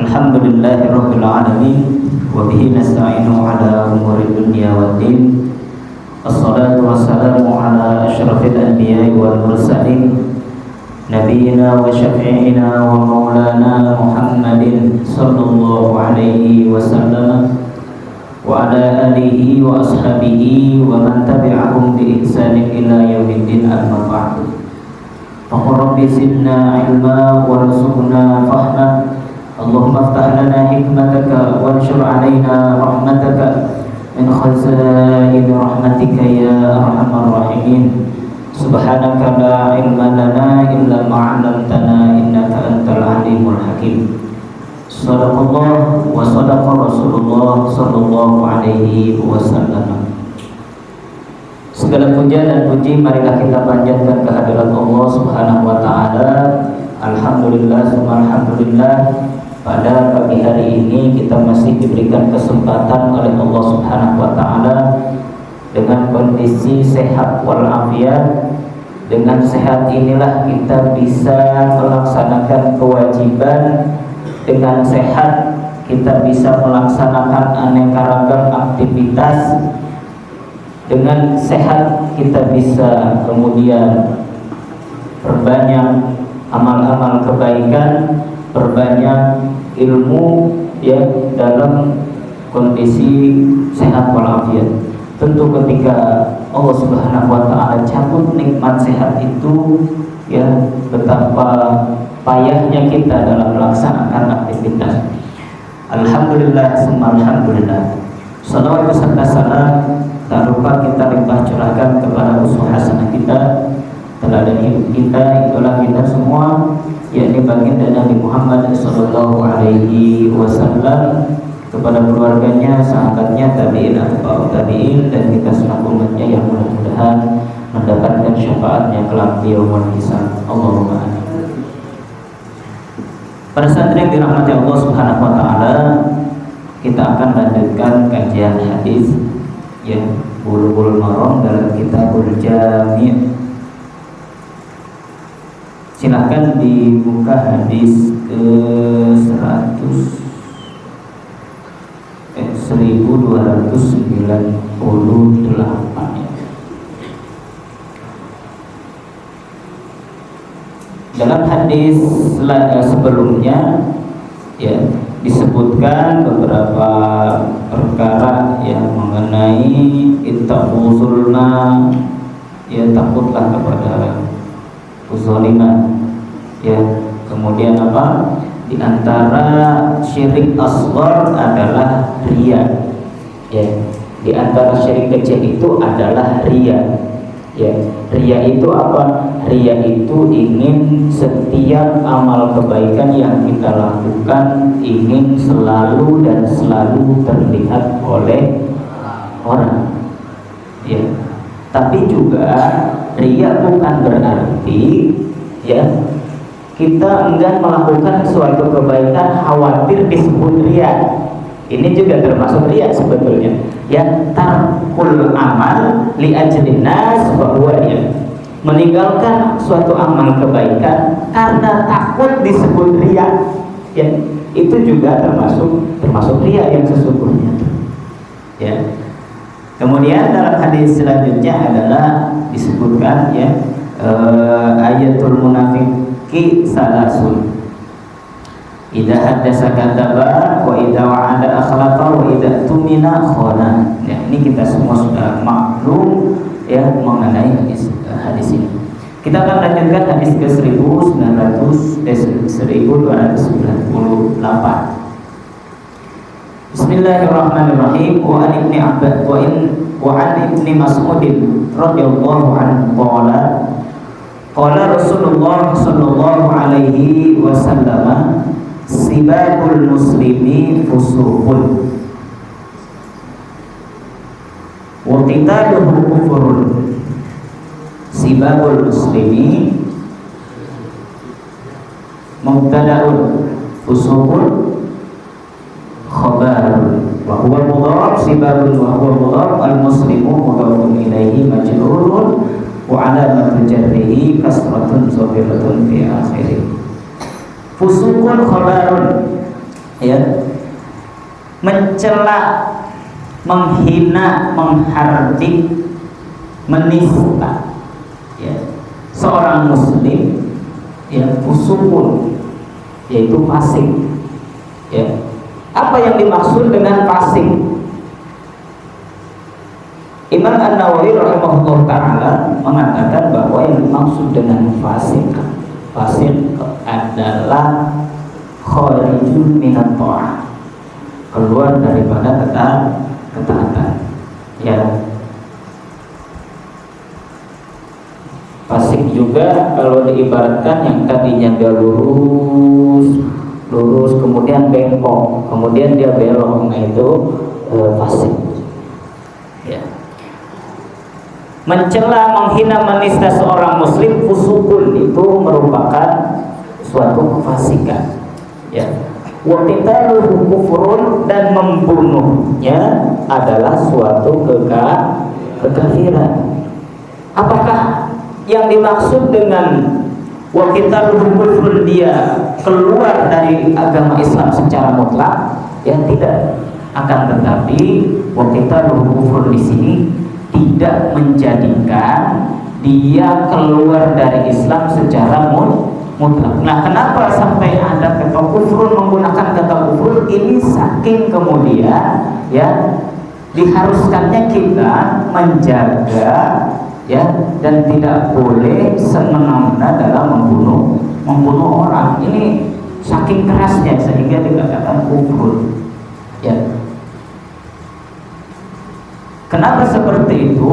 Alhamdulillahirabbil alamin wa bihi nasta'inu ala umuri dunya waddin. Wassalatu wassalamu ala asyrafil anbiya'i wal mursalin nabiyyina wa syafi'ina wa maulana Muhammadin sallallahu alaihi wasallam wa ala alihi wa ashabihi wa man tabi'ahum bi ihsanin ila yaumiddin, amma ba'du. Faqul rabbi zidna ilma warzuqna fahma. Allahumma aftah lana hikmataka wanshur alaina rahmataka min khazaini rahmatika ya arhamar rahimin. Subhanaka la ilma lana illa ma 'allamtana innaka antal alimul hakim. Shadaqallah wa shadaqa Rasulullah sallallahu alaihi wasallam. Segala puja dan puji marilah kita panjatkan kehadirat Allah Subhanahu wa taala. Alhamdulillah summa alhamdulillah, pada pagi hari ini kita masih diberikan kesempatan oleh Allah Subhanahu wa taala dengan kondisi sehat walafiat. Dengan sehat inilah kita bisa melaksanakan kewajiban. Dengan sehat kita bisa melaksanakan aneka ragam aktivitas. Dengan sehat kita bisa kemudian perbanyak amal-amal kebaikan, perbanyak ilmu ya dalam kondisi sehat walafiat. Tentu ketika Allah Subhanahu wa taala cabut nikmat sehat itu, ya betapa payahnya kita dalam melaksanakan aktivitas. Alhamdulillah summa alhamdulillah. Salawat beserta salam tak lupa kita limpah curahkan kepada uswah hasanah kita, teladan hidup kita, itulah kita semua, yakni baginda Nabi Muhammad sallallahu alaihi wasallam, kepada keluarganya, sahabatnya, tabi'in, atba'ut tabi'in, dan kita selaku umatnya yang mudah-mudahan mendapatkan syafaatnya kelak di yaumul hisab. Allahumma amin. Pada saat yang dirahmati Allah Subhanahu wa taala, kita akan lanjutkan kajian hadis yang Bulughul Maram dalam Kitabul Jami'. Silakan dibuka hadis ke 1298. Dalam hadis sebelumnya ya disebutkan beberapa perkara yang mengenai ittaqu zulma, ya takutlah kepada kezaliman, ya kemudian apa, di antara syirik asghar adalah riya, ya di antara syirik kecil itu adalah riya. Ya, riya itu apa? Riya itu ingin setiap amal kebaikan yang kita lakukan ingin selalu dan selalu terlihat oleh orang. Ya. Tapi juga riya bukan berarti ya kita enggan melakukan suatu kebaikan khawatir disebut riya. Ini juga termasuk riya sebetulnya. Ya, tarkul amal li ajlin nas bahwa ya meninggalkan suatu amal kebaikan karena takut disebut riya. Ya, itu juga termasuk riya yang sesungguhnya. Ya. Kemudian dalam hadis selanjutnya adalah disebutkan ya ayatul munafiqi salasun. Idza haddasa kadzaba wa idza wa'ada akhlafa wa idza tumina khana. Ya, ini kita semua sudah maklum ya mengenai hadis ini. Kita akan lanjutkan hadis ke 1298. Bismillahirrahmanirrahim. Wa an ibni Abbas wa an ibni Mas'ud radhiyallahu anhu qala Rasulullah sallallahu alaihi wasallam sibabul muslimi fusuqun wa qitaluhu kufrun. Sibabul muslimi mubtada'un, fusuqun khabarun, wa huwa mudhaf. Sibabun wa huwa mudhaf, al muslimu mudhafun ilaihi majrurun wa alamatul jarrihi kasratun zahiratun fi akhirih. Fusuqun khabarun, ya, mencela, menghina, menghardik, menista, ya, seorang muslim, ya, fusukun, yaitu fasik, ya. Apa yang dimaksud dengan fasik? Imam An-Nawawi rahimahullah ta'ala mengatakan bahwa yang dimaksud dengan fasik adalah kharijun minat ta'ah, keluar daripada ketaatan, ya. Fasik juga kalau diibaratkan yang tadinya dia lurus kemudian bengkok, kemudian dia belok, nah itu fasik, ya. Mencela, menghina, menista seorang muslim fusukun, itu merupakan suatu kefasikan, ya. Wa qitaluhu kufrun, dan membunuhnya adalah suatu kekafiran. Apakah yang dimaksud dengan wa qitaluhu kufrun dia keluar dari agama Islam secara mutlak? Ya tidak. Akan tetapi wa qitaluhu kufrun di sini tidak menjadikan dia keluar dari Islam secara mutlak. Nah, kenapa sampai ada kata kufrun, menggunakan kata kufrun ini? Saking kemudian, ya, diharuskannya kita menjaga, ya, dan tidak boleh semena-mena dalam membunuh orang. Ini saking kerasnya sehingga dikatakan kufrun, ya. Kenapa seperti itu?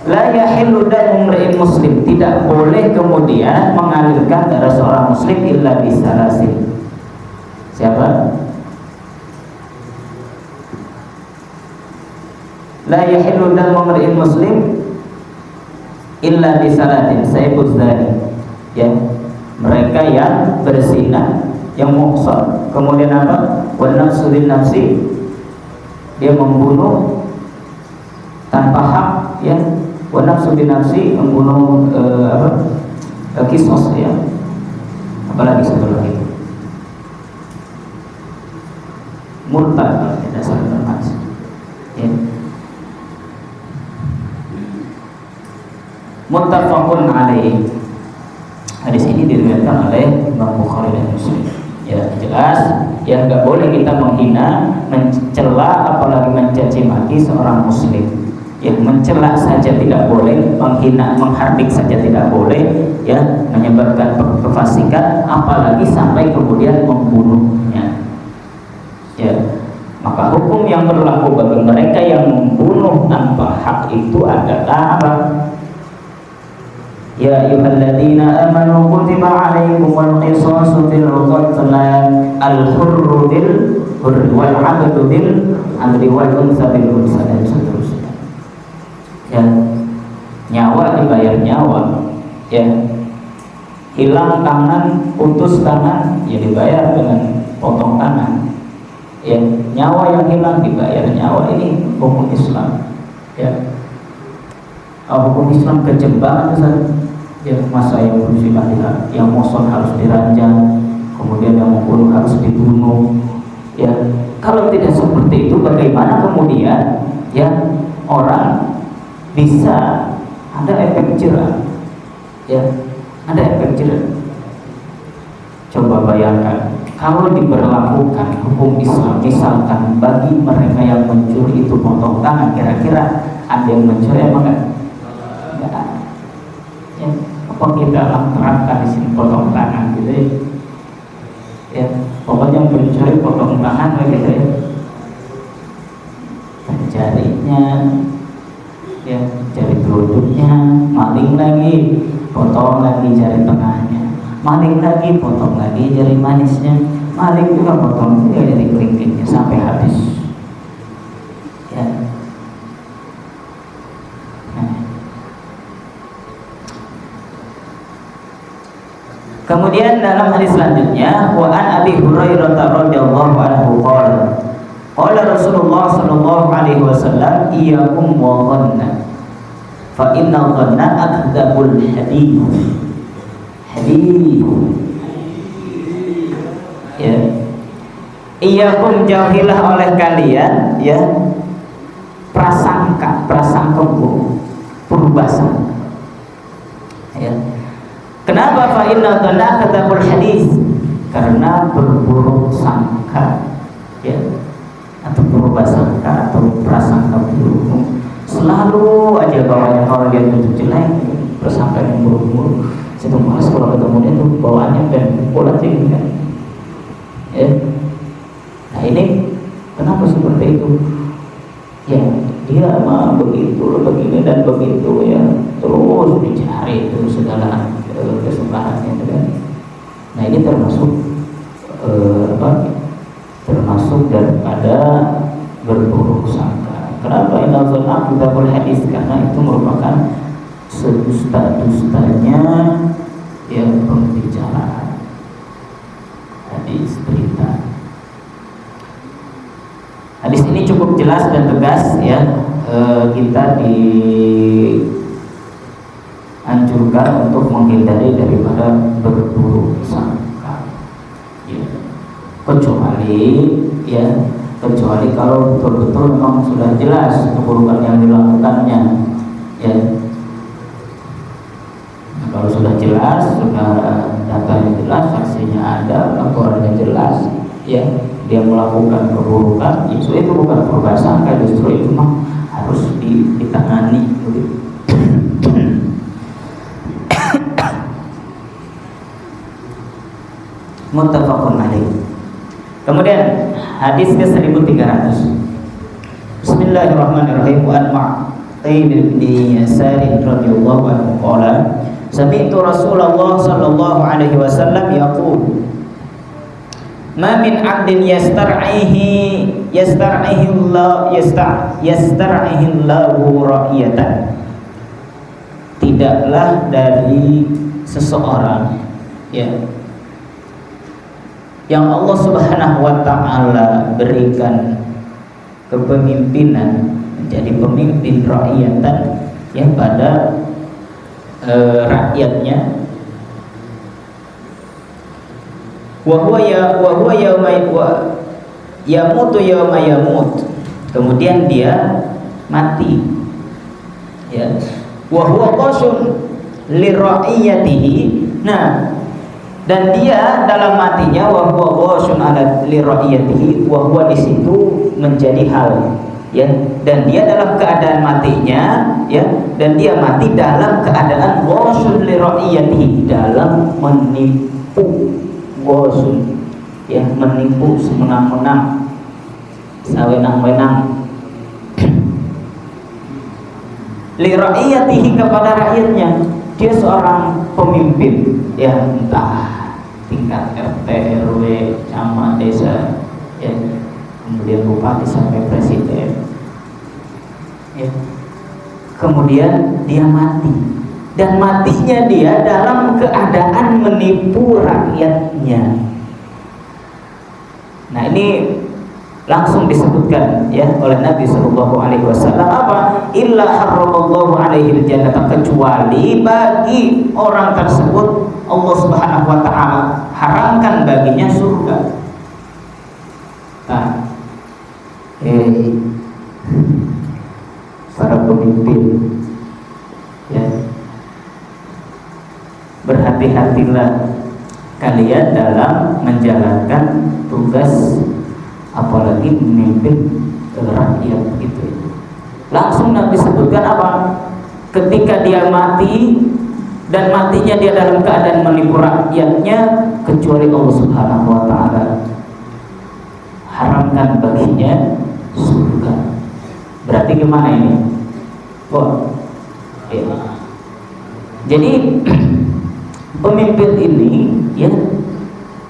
La yahillu damu imri'in muslim, tidak boleh kemudian mengalirkan darah seorang muslim illa bisalasin. Siapa? La yahillu damu imri'in muslim illa bisalatin, sayyibuz zani, ya, mereka yang berzina, yang muhsan. Kemudian apa? Wa nafsu bin nafsi, dia membunuh tanpa hak, ya. Wa nafsu bin nafsi, membunuh kisos, ya. Apalagi sebelum itu murtad, dasar bermaksud, ya. Muttafaqun alaih. Hadis ini diriwayatkan oleh Imam Bukhari dan Muslim. Ya, jelas, ya, nggak boleh kita menghina, mencela, apalagi mencaci maki seorang muslim. Ya, mencela saja tidak boleh, menghina, menghardik saja tidak boleh, ya, menyebabkan kefasikan, apalagi sampai kemudian membunuhnya. Ya, maka hukum yang berlaku bagi mereka yang membunuh tanpa hak itu adalah apa? Ya ayyuhalladzina amanu kutiba 'alaikumul qisasu fil qatla al-hurru bil hurri wal 'abdu bil 'abdi wal unsa bil unsa, dan seterusnya. Ya, nyawa dibayar nyawa, ya. Hilang tangan, putus tangan, ya dibayar dengan potong tangan. Ya, nyawa yang hilang dibayar nyawa. Ini hukum Islam, ya. Hukum Islam kejam banget, ya. Masa yang berzina, yang muhsan harus diranjang, kemudian yang membunuh harus dibunuh, ya. Kalau tidak seperti itu, bagaimana kemudian, ya, orang bisa ada efek jerah, ya, ada efek jerah. Coba bayangkan kalau diberlakukan hukum Islam, misalkan bagi mereka yang mencuri itu potong tangan, kira-kira ada yang mencuri apa enggak? Enggak ada. Ya, apa kita terapkan di sini potong tangan gitu, ya? Ya, pokoknya mencuri potong tangan gitu, ya. Jarinya, ya, jari telunjuknya, maling lagi, potong lagi jari tengahnya, maling lagi, potong lagi jari manisnya, maling juga potong juga jari kelingkingnya sampai habis, ya. Kemudian dalam hadis selanjutnya, wa an Abi Hurairah radhiyallahu anhu qala qala Rasulullah sallallahu alaihi wasallam iyyakum wa dhanna fa inna dhanna akdzabul hadith. Ya, Iyyakum jauhilah oleh kalian ya prasangka purbasangka ya. Kenapa? Fa inna dhanna kadzabul hadis, karena berburuk sangka ya, atau purbasangka atau prasangka buruk selalu aja bawanya. Kalau lihat itu jelek prasangka yang buruk-buruk, saya tuh malas kalau ketemu dia tuh bawaannya dan pola tinggi kan ya. Nah ini kenapa seperti itu ya, dia mah begitu begini dan begitu ya, terus dicari itu segala kesalahannya kan. Nah ini termasuk termasuk daripada berburuk sangka. Kenapa? Inna dzanna kadzabul hadis, karena itu merupakan sedusta-dustanya ya pembicaraan hadis berita. Hadis ini cukup jelas dan tegas ya, kita dianjurkan untuk menghindari daripada berburuk sangka ya. Kecuali kalau betul-betul memang sudah jelas keburukan yang dilakukannya ya. Nah, kalau sudah jelas, sudah datanya jelas, saksinya ada, laporannya jelas ya, dia melakukan keburukan, itu bukan purbasangka, justru itu mah harus ditangani begitu. Muttafaqun alaih. Kemudian hadis ke 1300. Bismillahirrahmanirrahim. Wa an-Mu'taib bin Yasar radhiyallahu anhu qala sami'tu Rasulullah sallallahu alaihi wasallam yaqul ma min 'abdin yastar'ihi Allahu ra'iyatan. Tidaklah dari seseorang ya yang Allah Subhanahu wa taala berikan kepemimpinan, menjadi pemimpin rakyatan yang pada rakyatnya, wa huwa yamutu yawma yamut, kemudian dia mati ya, wa huwa qasun li ra'iyatihi. Nah, dan dia dalam matinya wa huwa qasun ala li ra'iyatihi, wa huwa di situ menjadi hal ya, dan dia dalam keadaan matinya ya, dan dia mati dalam keadaan qasun li ra'iyatihi, dalam menipu, qasun ya, menipu semenang-menang, sawenang-wenang li ra'iyatihi, kepada rakyatnya. Dia seorang pemimpin ya, entah tingkat RT, RW, camat, desa ya, kemudian bupati sampai presiden ya. Kemudian dia mati, dan matinya dia dalam keadaan menipu rakyatnya. Nah ini langsung disebutkan ya oleh Nabi Shallallahu Alaihi Wasallam apa? Illa harramallahu alaihi jannata, kecuali bagi orang tersebut Allah Subhanahu Wa Taala haramkan baginya surga. Nah, para pemimpin ya, berhati-hatilah kalian dalam menjalankan tugas, apalagi memimpin rakyat itu. Langsung Nabi sebutkan apa? Ketika dia mati, dan matinya dia dalam keadaan menipu rakyatnya, kecuali Allah Subhanahu wa taala haramkan baginya surga. Berarti gimana ini? Oh, ya. Jadi pemimpin ini ya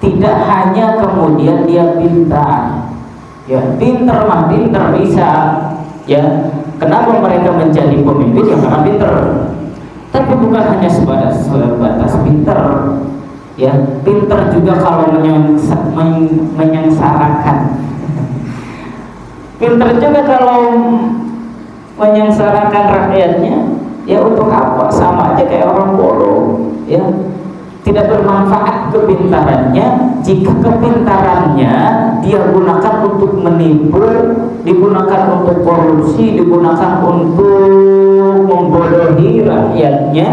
tidak hanya kemudian dia pintar, ya pintar mah pintar bisa, ya kenapa mereka menjadi pemimpin? Ya karena pintar. Tapi bukan hanya sebatas pintar, ya pintar juga kalau menyengsarakan. Pintar juga kalau menyengsarakan rakyatnya. Ya untuk apa? Sama aja kayak orang bodoh, ya tidak bermanfaat kepintarannya jika kepintarannya dia gunakan untuk menipu, digunakan untuk korupsi, digunakan untuk membodohi rakyatnya,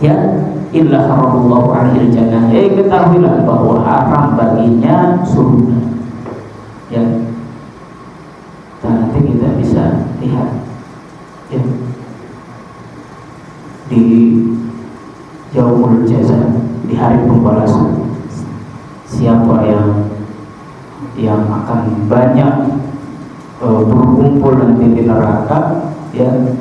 ya, illa haramullahu alaihi jannah. Ketahuilah bahwa haram baginya surga. Ya. Dan nanti kita bisa lihat, ya, di yaumul jaza, di hari pembalasan, siapa yang akan banyak berkumpul nanti di neraka, ya,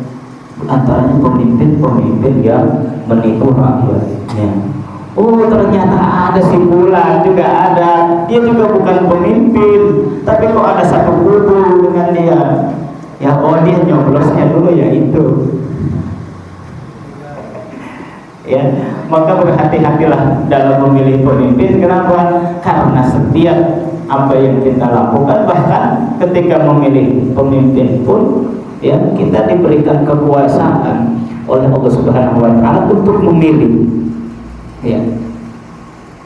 antaranya pemimpin-pemimpin yang menipu rakyatnya. Oh, ternyata ada si Fulan juga ada, dia juga bukan pemimpin, tapi kok ada satu kubu dengan dia. Ya, oh dia nyoblosnya dulu ya itu. Ya, maka berhati-hatilah dalam memilih pemimpin. Kenapa? Karena setiap apa yang kita lakukan, bahkan ketika memilih pemimpin pun, ya, kita diberikan kekuasaan oleh Allah Subhanahu wa taala untuk memilih. Ya.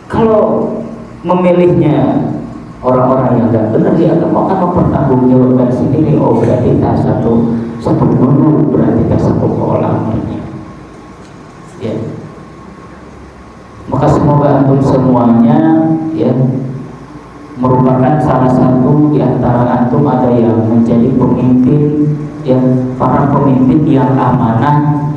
Kalau memilihnya orang-orang yang tidak benar, dia akan mempertanggungjawabkan sendiri. Oh, berarti tak satu dulu, berarti tak satu orang. Ya. Maka semoga antum semuanya, ya, merupakan salah satu di antara antum ada yang menjadi pemimpin, ya, para pemimpin yang amanah,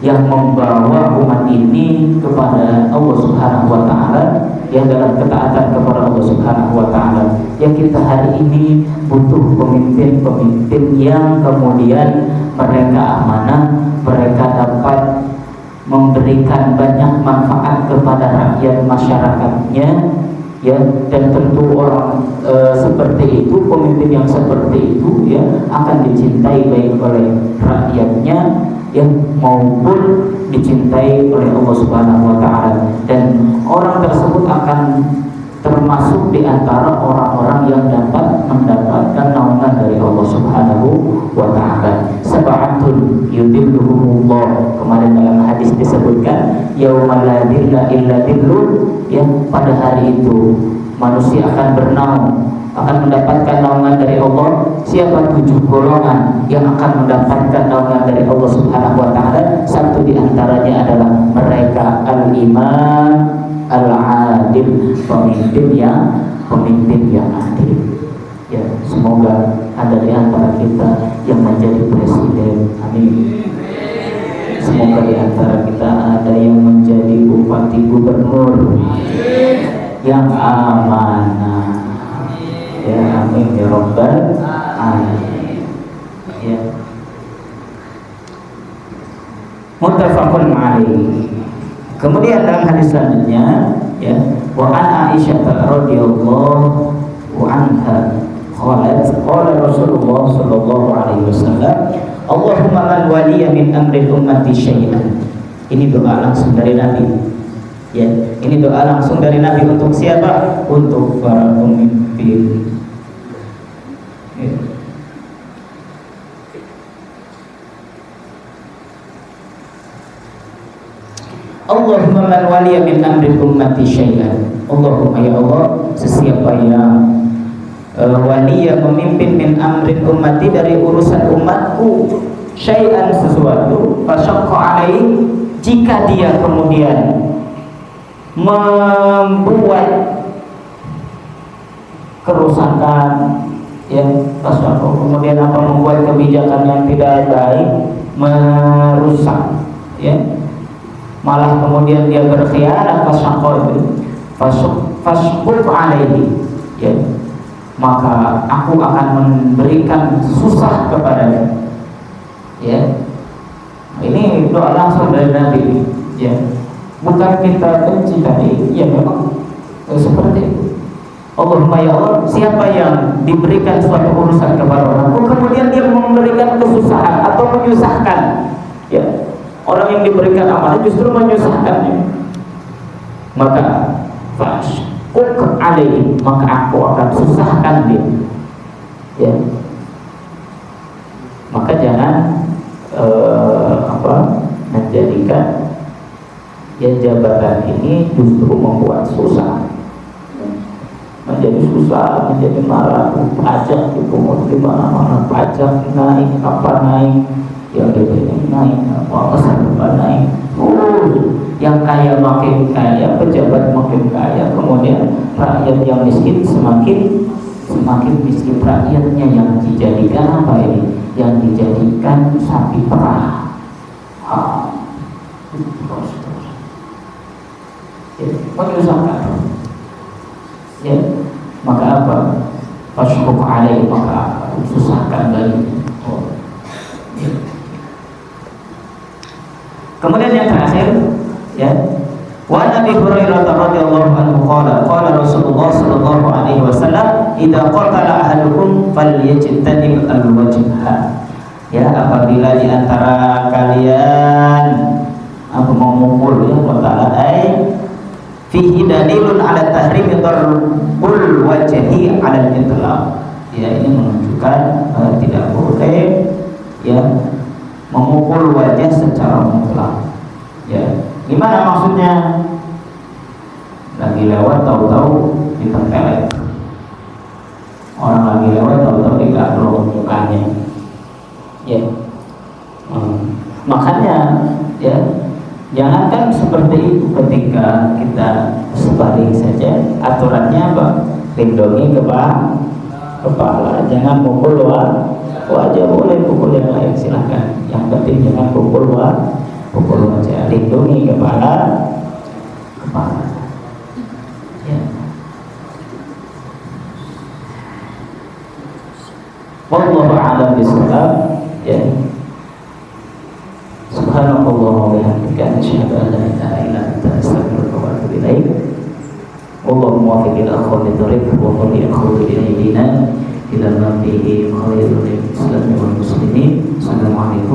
yang membawa umat ini kepada Allah Subhanahu wa taala, yang dalam ketaatan kepada Allah Subhanahu wa taala. Yang kita hari ini butuh pemimpin-pemimpin yang kemudian mereka amanah, mereka dapat memberikan banyak manfaat kepada rakyat masyarakatnya, ya, dan tentu orang seperti itu, pemimpin yang seperti itu, ya, akan dicintai baik oleh rakyatnya, ya, maupun dicintai oleh Allah Subhanahu wa taala, dan orang tersebut akan termasuk di antara orang-orang yang dapat mendapatkan naungan dari Allah Subhanahu wa taala. Sab'atun yudilluhumullah, kemarin dalam hadis disebutkan yaumal la dhilla illa dhilluh, ya, pada hari itu manusia akan bernaung, akan mendapatkan naungan dari Allah. Siapa 7 golongan yang akan mendapatkan naungan dari Allah Subhanahu wa taala? Satu di antaranya adalah mereka al-iman al-adil, pemimpin yang adil. Ya, semoga ada di antara kita yang menjadi presiden. Amin. Semoga di antara kita ada yang menjadi bupati, gubernur yang amanah. Ya, amin ya rabbal alamin. Ya. Muttafaqun alaih. Kemudian dalam hadis selanjutnya, ya, wa an Aisyah radhiyallahu anha qalat qala Rasulullah sallallahu alaihi wasallam Allahumma man waliya min amri ummati syai'an. Ini doa langsung dari Nabi. Ya, ini doa langsung dari Nabi untuk siapa? Untuk para pemimpin. Ya. Allahumma man waliya min amri ummati syai'an. Allahumma, ya Allah, sesiapa yang waliya memimpin min amri ummati, dari urusan umatku, syai'an sesuatu, fasyaqqa alaihi, jika dia kemudian membuat kerusakan, ya, fasyaqqa, kemudian apa, membuat kebijakan yang tidak baik, merusak, ya, malah kemudian dia berkhianat, fasqut alaihi, ya, maka aku akan memberikan susah kepadanya. Ya, ini doa langsung dari Nabi. Ya, bukan kita benci tadi, ya, memang seperti itu. Allahumma, ya Allah, siapa yang diberikan suatu urusan kepada orang, kemudian dia memberikan kesusahan atau menyusahkan, ya, orang yang diberikan amanah justru menyusahkannya, maka fasquk alaihi, maka aku akan susahkan dia. Ya, maka jangan menjadikan, ya, jabatan ini justru membuat susah. menjadi susah, menjadi marah, pajak dipungut di mana-mana, pajak naik, apa naik, yang BBM naik, apa apa naik, yang kaya makin kaya, pejabat makin kaya, kemudian rakyat yang miskin semakin miskin. Rakyatnya yang dijadikan apa ini? Yang dijadikan sapi perah. Menyusahkan. Ya, maka apa? Fasyuq alaihi, maka susahkan lagi. Ya. Kemudian yang terakhir, ya, wa Nabi Hurairah radhiyallahu anhu qala Rasulullah sallallahu alaihi wasallam idza qatala ahadukum falyajtanib al-wajha. Ya, apabila di antara kalian apa memukul, ya, qatala fihi dalilun ala tahrimi darbul wajhi ala al-itlaq. Ya, ini menunjukkan tidak boleh, ya, memukul wajah secara mutlak. Ya, gimana maksudnya? Lagi lewat tahu-tahu ditempelin. Orang lagi lewat tahu-tahu digabrok mukanya. Ya. Makanya, ya, jangankan seperti itu ketika kita sebaring saja. Aturannya apa? Lindungi kepala, jangan pukul wajah. Boleh pukul yang lain silahkan, yang penting jangan pukul wajah. Lindungi kepala. Ya. Wallahu a'lam bishawab. Ya. Subhanallah wa bihamdika asyhadu an la ilaha illa anta astaghfiruka wa atubu ilaik. Wallahu muwaffiq ila aqwamit thoriq wa qul ya'khudhu bi aydina ila ma fihi khairul lil Islam wal muslimin. Assalamualaikum